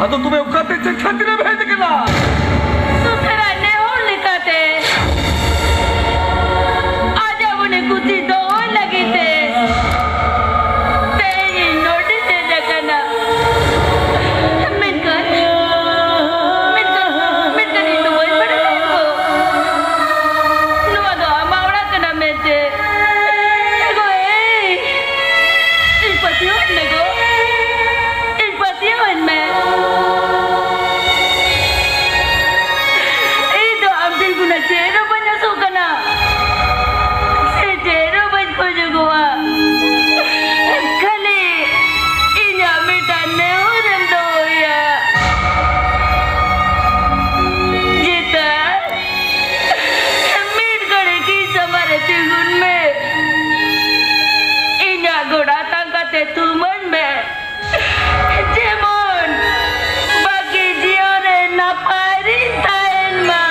ಅದು तुम्हें उकाते छाती में भेज के ना दूसरा ने और लिखाते आज उन्हें कुछ दो लगी थे तेरी नोटिस दे देखना मिलकर itu boy pada aku nuwa do amaura kena mete ego il patio nego il patio en me tuman be jemon bagi diore naparitain ma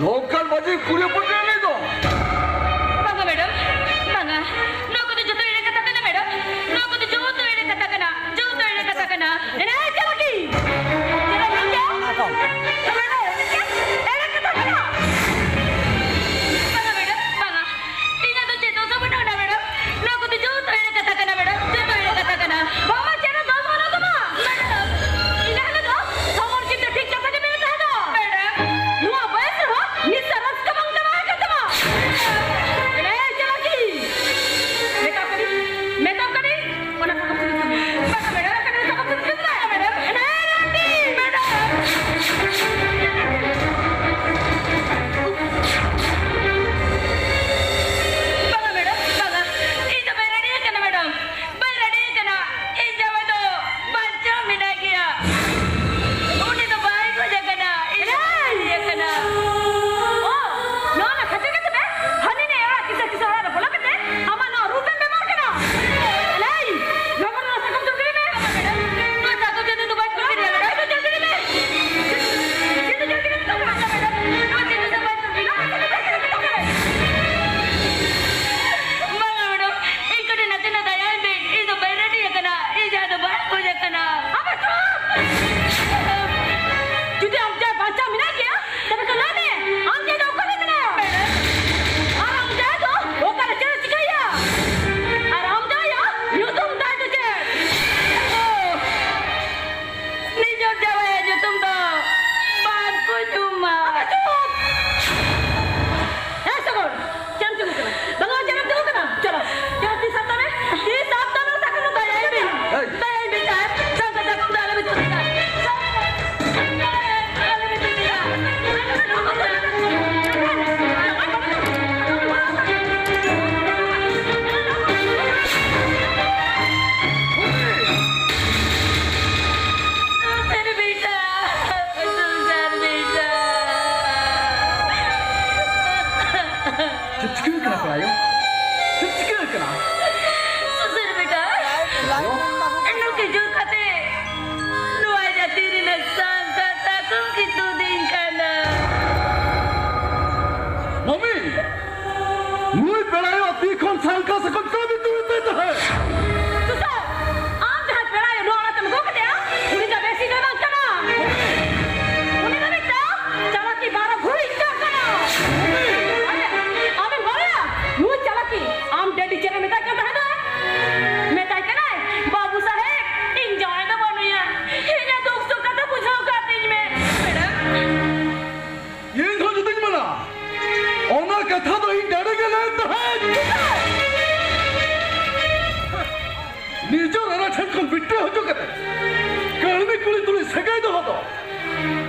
local बाजी पूरे पूरे नहीं दो bangga madam bangga naku tu jodoh ini katakan madam naku tu jodoh ini katakan ini aja lagi jangan aja apa ini katakan bangga madam bangga ini tu jodoh sebenarnya madam naku tu jodoh ini katakan madam jodoh ini katakan bawa jangan bawa orang sama madam ini ada tu sama kita ठीक कथा नहीं मिलता है तो madam lu apa ya sih ini saras kemang kemang kata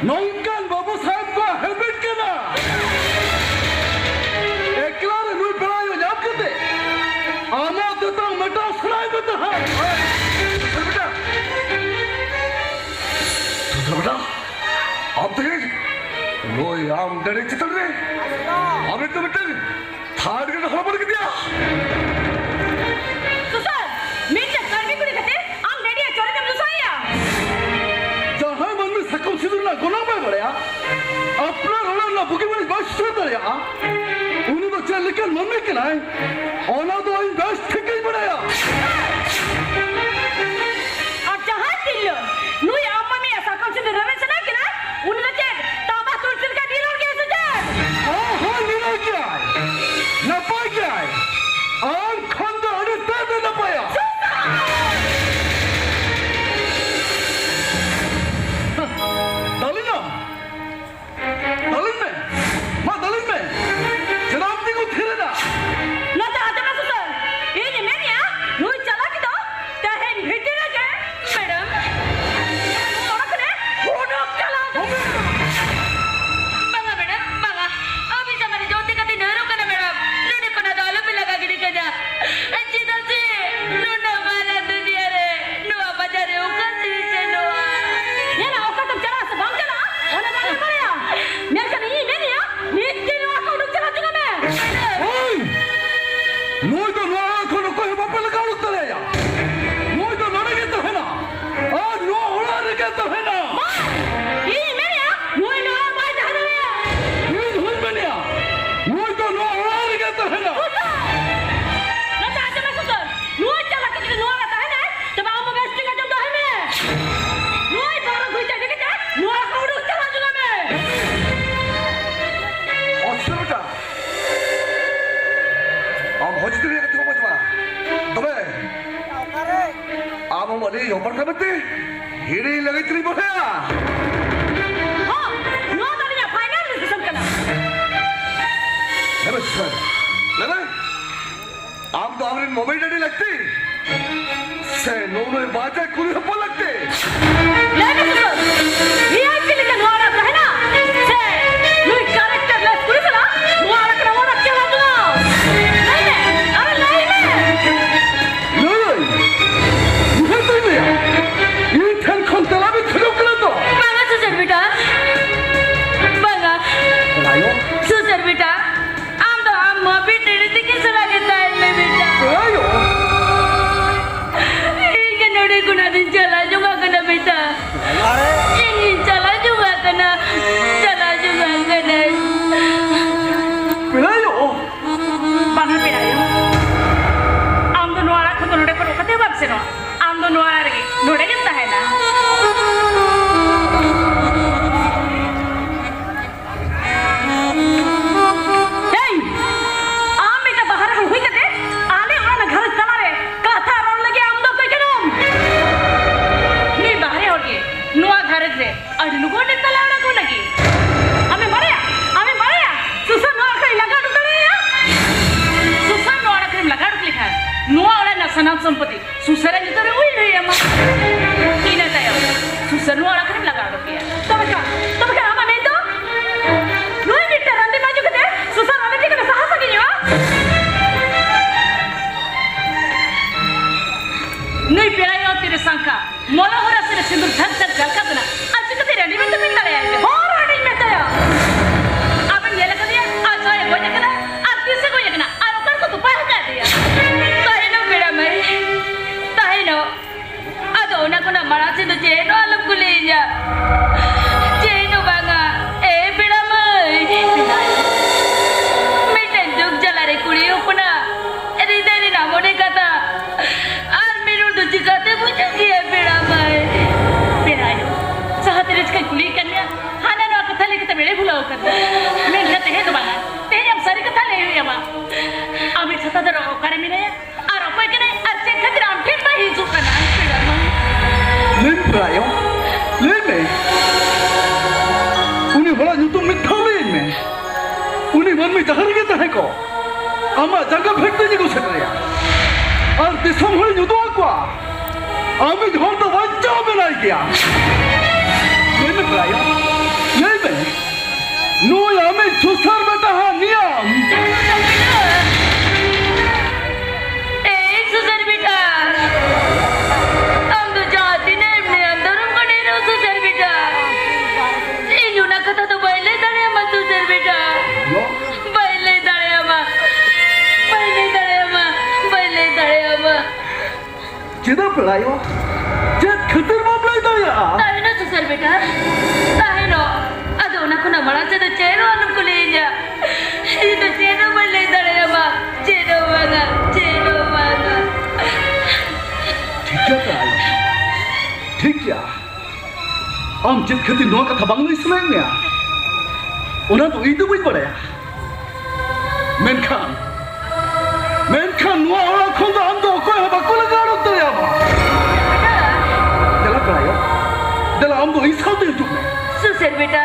नौकान बाबू साहब को helmet के ना एकला रे नुई पड़ायो जाप करते आमा तो मटा सुनाई बता है बेटा तो बेटा अब तो नोई आम डरे चितल रे अब तो बेटा थार के हरा पड़ गया सुसर मिंट करनी कुड़ी कहते आम रेडी है चोरी में लुसाया जहां मन में सकम सिदुर ना गुनाह में पड़या अपना रोला ना बुकी में बस छोड़ दिया उन्हें तो चल निकल मन में के लाए ओना तो इन बस ठीक ही पड़या और जहां दिल्लो नुई आम में ऐसा कम सिदुर रवे से ना कि ना उन्हें तो चेक ताबा तुलसिल का डील और के सुजर हाँ नीला क्या है न पाया क्या है आम खंड अरे तेरे न पाया दलिना दलिन में माँ दलिन में जनाब जी को थिरे ना ना तो आता ना सुसर ये नहीं मैं क्या नुई चला कि तो तहन भिड़े ना क्या मैडम और कने फोटो चला बांगा मैडम बांगा अभी हमारी ज्योति का दिन हरो कना मैडम लेने को ना दालो पे लगा गिरी कजा अच्छी तो से नुना वाला दुनिया रे नुआ बाजारे उका से नुआ ये ना उका तुम चला से भाग चला और ना जाने पड़ेगा मेरे का नहीं मैं नहीं नीति नुआ को उड़ चला दूंगा मैं ओए नोई तो नोआ को न कोई बाप लगा उड़ता है या नोई तो नड़े के तो है ना आज नोआ उड़ा रे के तो है ना ये मैं नहीं नुई नुआ बाज जा रहे हैं ये नोई में नहीं नोई तो नोआ उड़ा रे के तो है ना ना तो आता ना सुसर नुआ चला कि नुआ रहता है ना तब आम बेस्टिंग का जब तो है मैं नुआ बारह घुइता देखे जा नुआ को उड़ चला दूंगा मैं अच्छा बेटा आम होजते रे तो मजवा तबे आम मने योपर करते हिड़ी लगे तरी बोया हाँ नुआ तो नहीं फाइनल डिसीजन करना नमस्कार ले आम तो हमरे मोबाइल डडी लगती से नोनो बाजा कुली हप्पो लगते लेने सुसर वीआईपी लिखा नुआ रहता है ना से नुई कैरेक्टर लेस कुड़ी चला नुआ रखना वो रख चला दूंगा नहीं मैं अरे नहीं मैं नहीं मुझे तो नहीं ये ठन खंतला भी खलो कर दो बांगा सुसर बेटा बांगा बनायो सुसर बेटा आम तो आम माफी तेरे से किस लगे टाइम में बेटा बनायो ये नोड़े गुना दिन चला जुगा कना बेटा ये चला जुगा कना बनायो बांगा पेरायो आम तो नोड़ा खुद नोड़े पर रोकते बाप से नो आम तो नोड़ा रे नोड़े कितना है ना hey आम बेटा बाहर हुई कते आले आना घर चला रे कथा रोन लगे आम तो कोई करूं नहीं बाहर हो गए नुआ घर से अड़ लुगो ने तलावड़ा को लगी हमें मरे सुसर नुआ कहीं लगा डुक रहे हैं सुसर नुआ कहीं लगा डुक लिखा है नुआ वाला ना सनाम संपत्ति सुसर ने तो रे हुई नहीं है मां की ना तायो सुसर नुआ कहीं लगा डुक गया तो क्या हम नहीं तो नुई बिट्टा रंदे बाजू कते सुसर वाले के ना साहस की नहीं नुई पेरायो तेरे संका मोला हो रहा तेरे सिंदूर धक धक झलका देना आज तो तेरे रेडी में तो मिलता रहा है हो रेडी में तो अब ये लगा दिया आज आए कोई जगह आज किसे कोई जगह आज कर को तो पार कर दिया ताहे नो बेड़ा मैं ताहे नो अदो ना को ना मरा से तो जेनो आलम को ले जा जेनो बांगा ए बेड़ा मैं टेंजुक जला रे कुड़ी उपना अरे तेरी ना मोने कथा तो जिगाते मुझे ये बेड़ा मैं बेड़ायो साथ तेरे का कुली कन्या हाना नो कथा लेके तो बेड़े भुलाओ कर मैं कहते हैं तुम्हारा तेरे अब सारी कथा ले हुई अम्मा अभी छता दरो करे मिले और ऊपर के नहीं अच्छे खतरा हम फिर नहीं जुकना बेड़ा मैं लेन प्रायो लेन में उन्हें बड़ा यूं मिठा लेन में उन्हें मन में जहर के तहे को अम्मा जगह फेंकते जी को सक रहा और दिसम हो यूं को आमी झोल तो बच्चा बनाई गया लेन प्रायो Nuy ame susar beta ha niam. susar beta. Am to jati ne emne andarum kane no susar beta. Ei Luna kata to baile dare ama susar beta. Baile dare ama. Baile dare ama. Baile dare ama. Cida pelayo. Jat khatir ma pelay ya. Tayo na susar beta. Tayo no. Ado na ko na mala sa chero anum ko linya. Ito chero baile dare ama. Chero mana. Chero mana. ठीक है पelayo. ठीक ya. Am jat khatir no kata bang nai sunai ne. Ona to itu bui pada ya. Menkan no ora khon da am do ko ha bakul garu to ya ba. Dela pelayo. Dela am do isau de hidup me. Susar beta.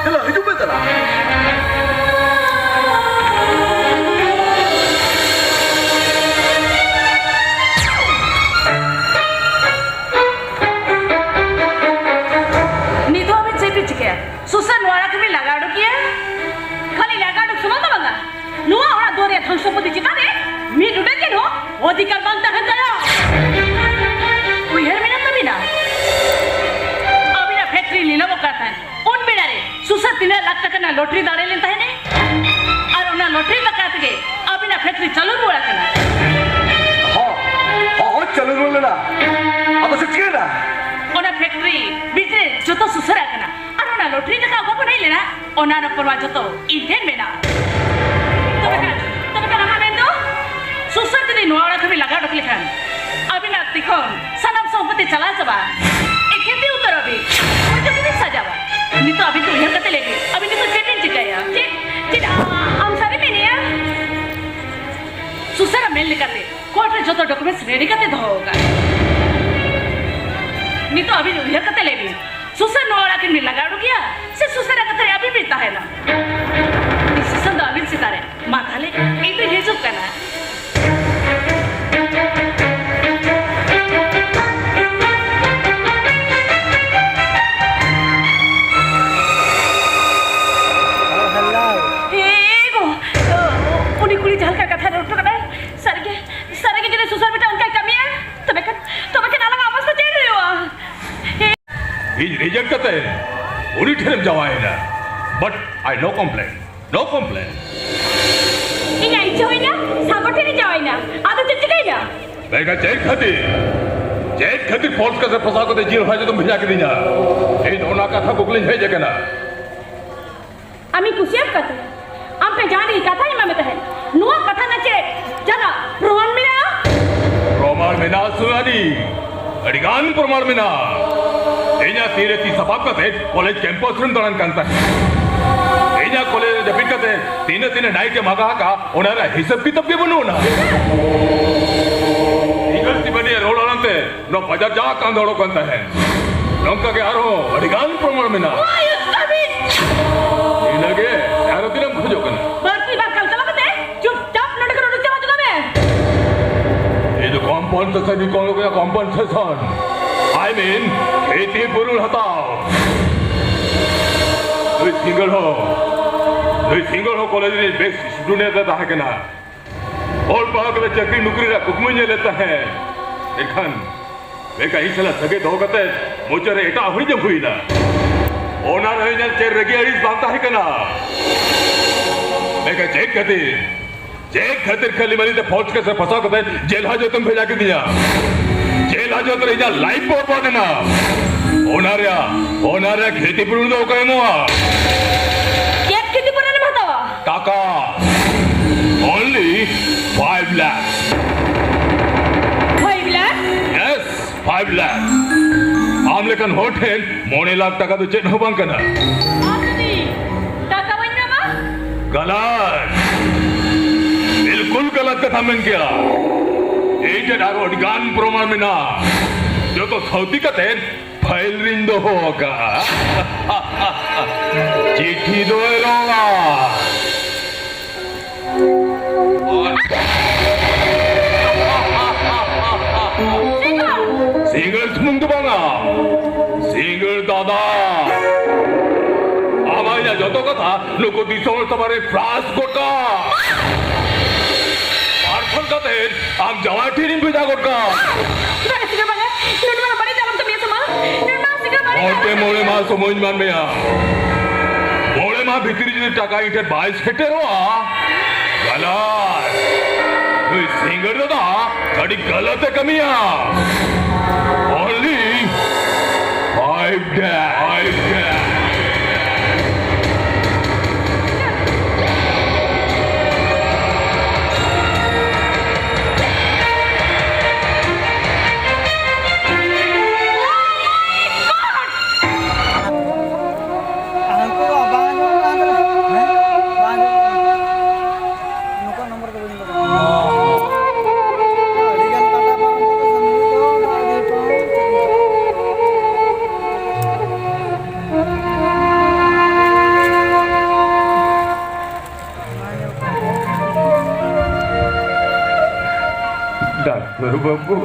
Dela hidup me dela. Nito abin sepi cikya. Susar nuara kami lagadu kiya. Kali lagadu semua tu bangga. Nuara orang dua dia thangso putih cita deh. Mi duduk ke no? Odikar bangta hentara. Uyar mina tapi na. Abina factory lila bokatan. Un beda re. Susar 3 lakh तक ना lottery दाड़े लेता है ने. और उन्हें lottery बकात के अबिना factory चालू बोला करना. हाँ चलो बोले ना. अब तो सच्ची है ना. उन्हें फैक्ट्री बिजनेस जो तो सुसर है करना. और उन्हें लॉटरी जगह वो को नहीं लेना. उन्हें न परवाह जो तो इंडियन में ना. तो बेटा हमें तो सुसर जदी नोआड़ा कभी लगा डोक लिखा. अबिना तिकोन सनम संपत्ति चला सबा. एक खेती उतर अभी. और जो भी सजावा. नहीं तो अभी तो यह कते लेगी. अभी नहीं तो चेटिंग चिकाया. चिट हम सारे में नहीं है. सुसर मेल निकालते. कोर्ट में जो तो डॉक्यूमेंट्स रेडी करते धोगा. नहीं तो अभी यह कते लेगी. सुसर नोआड़ा के मिल लगा डोकिया. से सुसर कते अभी बीता है ना. सुसर तो अभी सितारे. माथाले एक तो ये चुप करना. He's rejected. Only tell him Jawaina. But I no complain. No complain. Ini aja wina, sabar ni jawina. Ada cuci kaya. Mereka cek खातिर फॉल्स का फंसा को दे जेल हाजे तुम भेजा के दिया ए दोना कथा गुगलिन है जगना आमी कुशियब कथे आम पे जानी कथा ही ममत है नुआ कथा नचे जना प्रमाण में ना सुनानी अडिगान प्रमाण में ना एजा तीरे ती सभा कथे कॉलेज कैंपस रूम दौरान कांता है एजा कॉलेज जबिन कथे तीन नाइट के मगा का ओनारा हिसाब किताब के बनो ना बनी रोड नो बजार जा कांदोड़ो कंता है नौका के आरो अडिगान प्रमाण में ना इनगे यारो दिनम खोजो कना बर्ती बात कल कते चुपचाप नडक रोड चला जुगा में ये जो कॉम्पनसेशन ही कौन गया कॉम्पनसेशन आई मीन खेती पुरुल हटाओ तुई सिंगल हो कॉलेज में बेस्ट स्टूडेंट रहता है कना और पाक में चक्री नुकरी रा कुकमुंजे लेता है एखन बेका इसला सगे दोगते मोचरे एटा हुई जब हुई ना ओना रहे जल चेर रगी अड़ीस बांता है कना बेका चेक खातिर खाली मरी ते फौज के से फंसा कते जेल हाजो तुम भेजा के दिया जेल हाजो तो रेजा लाइफ पर पड़ देना ओना रे खेती पुरुल दो कहे मुआ क्या खेती पुरुल ने बतावा टाका only 5 lakhs 5 lakhs आम लेकिन होटल मोने लाख टका तो चेक होबां कना आदमी टाका वन्ना मा गलत बिल्कुल गलत कथा मन किया ए जे डारो अडगान प्रमाण में ना जो तो सौती कते फाइल रिंदो होगा चिट्ठी दो रोला सिंगल सुमुंग बांगा सिंगल दादा आमाइना जो तो कथा nuku disol tamare flash gotka. Parcel katen am jawai tirin bida gotka. Bagaimana sih bang? Nurul mana balik dalam tuh biasa mah? Nurul masih gak balik. Oke mole ma somoin man meya. Mole ma bhitiri jodi taka itet bayis hete roa. Galat. Tui singer dada tadi galat hai kamiya. Only 5 dash. Aku abang bang nuka nomor tu bunyi tu. Di kan kata parang tu sendiri tu di Dokter babu.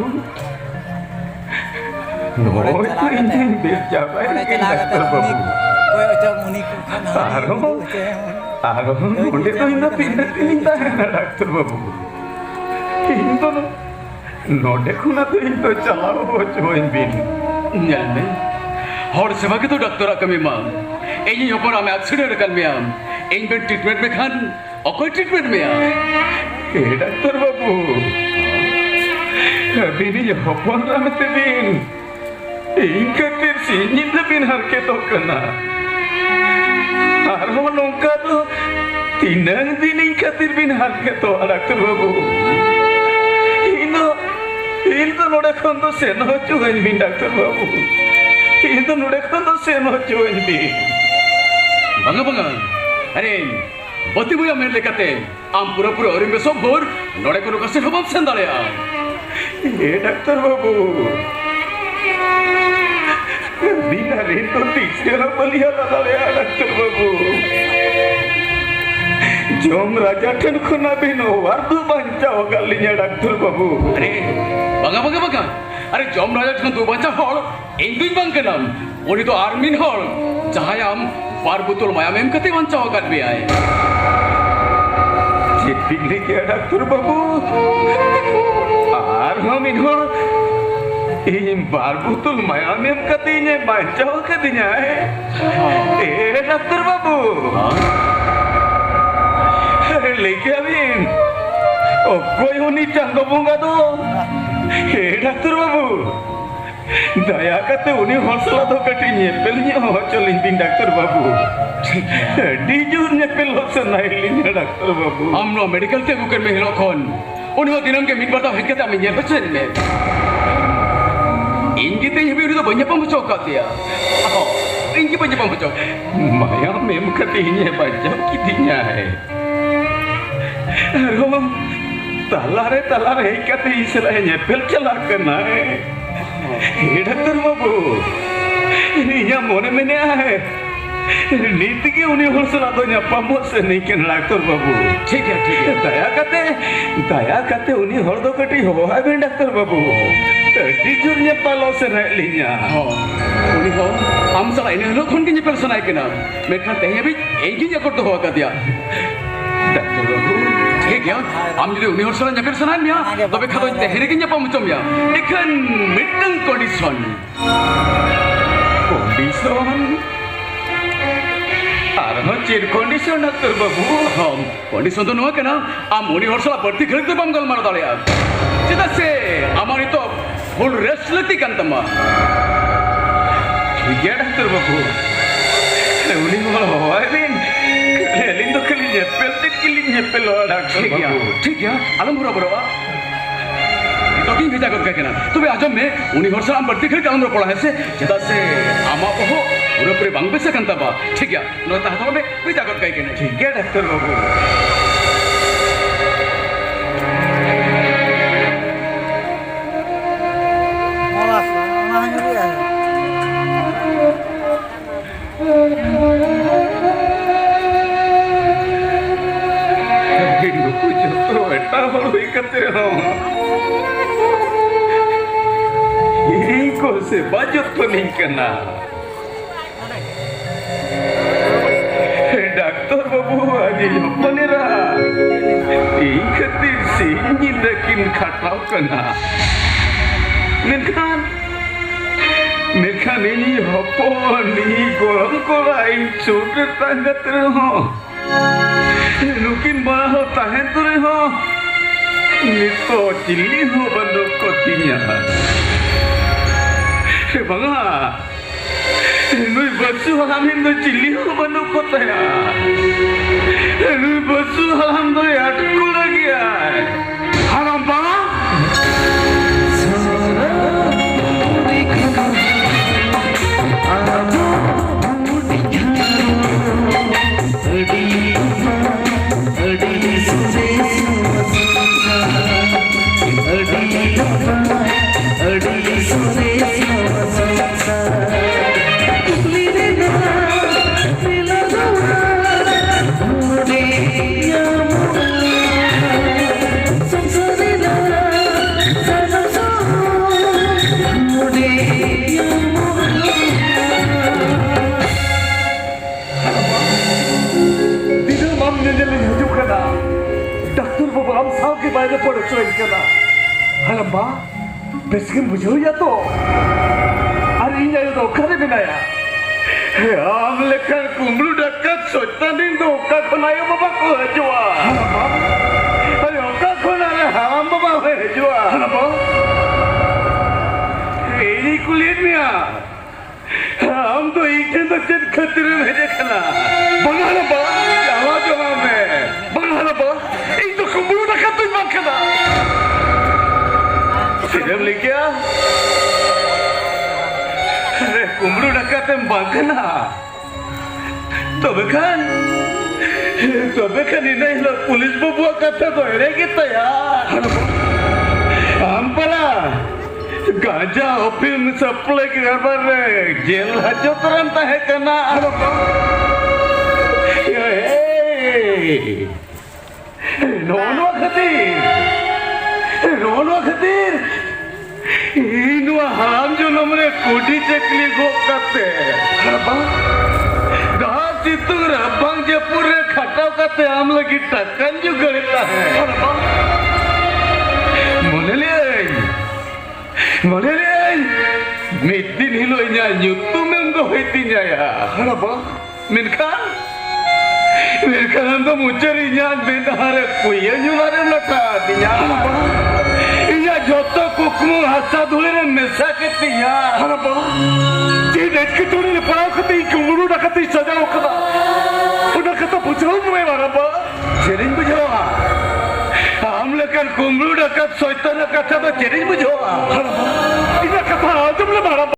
Noy tu ini berjabai ke dokter babu. Kau macam muni kan. Aro undi tu ini pindah dokter babu. Ini node kuna tu ini chalao join bin. Nyalme. Hor sewa ke tu doktor kami mam. Ini opor ame accident kan miam. Ini ben treatment में खान और कोई treatment में आ. Dokter babu. Bini ya opor rame tu bin. Ingkatir sini tu bin harke to kena. Aro nongka tu tinang din ingkatir bin harke to dokter babu. Ini node kondo seno join bin dokter babu. Ini node kondo seno join bin. Bangga. Aरे बत्ती बुया मेरे लेकते आम पूरा O-ring में सब भोर नोड़े को रुकसे हम संदाले आ ये डॉक्टर बाबू बिना रेन तो तीसरे ना बलिया लाले आ डॉक्टर बाबू जोम राजा ठन खुना बिनो वार्दु बंचा होगा लिया डॉक्टर बाबू अरे बंगा अरे जोम राजा ठन दो बंचा हॉल इंग्लिश बंग के नाम उन्हीं तो आर्मी हॉल जहाँ हम पार्बुतुल माया में कते बंचा होगा भी आए ये पिघले क्या डॉक्टर बाबू आर हम इन्हों इन पार्बुतुल माया में कते इन्हें बंचा होगा दिया है ए डॉक्टर बाबू लेके अभी ओ कोई होनी चंगो बुंगा तो हे डॉक्टर बाबू दया करते उन्हें हौसला तो कटी नेपेलnya हो चलिन दिन डॉक्टर बाबू डीजूर नेपेल हो सनाइलिन डॉक्टर बाबू हम नो मेडिकल ते बुकर में हिलो खोन उन्हें दिनम के मिट बता हेकता में ये बचन में इनकी ते भी उन्हें banyak pembocok katanya oh इनकी banyak pembocok माया में कतिnya बच्चा कितिnya है रो तलारे कते इसला नेपेल चला करना है हे डॉक्टर बाबू इन्हें मोने में नहीं है नीति के उन्हें हौसला तो न्यापामो से नहीं के डॉक्टर बाबू ठीक है दया करते उन्हें हर दो कटी हो है भी डॉक्टर बाबू टीचर न्यापालो से नहीं लिया उन्हीं हो हम साला इन्हें लोग खुन की न्यापल सुनाई के नाम मैं कहते हैं भी एक ही जगह तो हुआ कर दिया डॉक्टर बाबू ठीक है हम जो उन्हीं हौसला न्यापल सुनाई मिया तो बेखा तो तेरे की न्यापा मुझे मिया इकन मिटन कंडीशन आरनो चेर कंडीशन डॉक्टर बाबू हम कंडीशन तो नुआ के ना हम उन्हीं हौसला बढ़ती खरीद तो बंगल मार डाले यार जितना से हमारी तो फुल रेस्ट लेती कंतमा ठीक है डॉक्टर बाबू उन्हीं बोला हुआ है बिन लेकिन तो कल न्यापल हो डॉक्टर बाबू ठीक है आलम बुरा तो की भेजा कर के ना तो वे आजम में उन्हीं हौसला हम बढ़ती खरीद आलम पड़ा है से जितना से आमा को हो पूरे बंग पे से कंतबा ठीक है नो ताहतो में भेजा कर के ना ठीक है डॉक्टर बाबू Malas, mahanya dia. हिंदू जो बेटा होई करते हो इनको से बजट तो नहीं करना doctor Haji Hoponera. Ikati si nyidakin khatau kana. Menkan ini hopon ini golong kolai sudah tangga terho. Nukin baho tahen terho. Nito cili ho bandok kotinya. Bangga. Nui basu hamin do cili ho bandok kotaya. Nui basu ham do yatku lagi ya. Haram bangga. Bayar pada cuy kena, halamba, beskin bujur ya to, hari ini itu kare benaya, am lekar kumbru dekat sotanin to, kakonaya bapa ko jua, halamba, ayo kakonaya ham bapa ko jua, halamba, ini kulit niya, ham to ikan to ced khatire bheje kena, bang halamba, jawa jawa me, bang halamba, itu kumbru dekat tu kena. Sidam likia, kumbru dekat bangkana. Tobe kan ini lo polis bawa kata tu ini kita ya. Ampala, ganja opium supply kerana jail hajo terantah hai kena. Nono khatir. Inu ham jo namre kudi chekli go kate. Harba. Dah situ rabang je pure khatau kate am lagi takan jo garita hai. Harba. Molele. Midin hilo inya nyutu mengo hoitinya ya. Harba. Minkan to mucarinya bendahare kuya nyulare lata dinya. Iya joto kukmu hasa dulere mesaketinya. Haraba. Jadi kituri ne parau kati kumuru dakati sajao kada. Udah kata bujau me haraba. Jering bujawa. Amle kan kumuru dakat soitana kata to jering bujawa. Haraba. Ina kata ajum le haraba.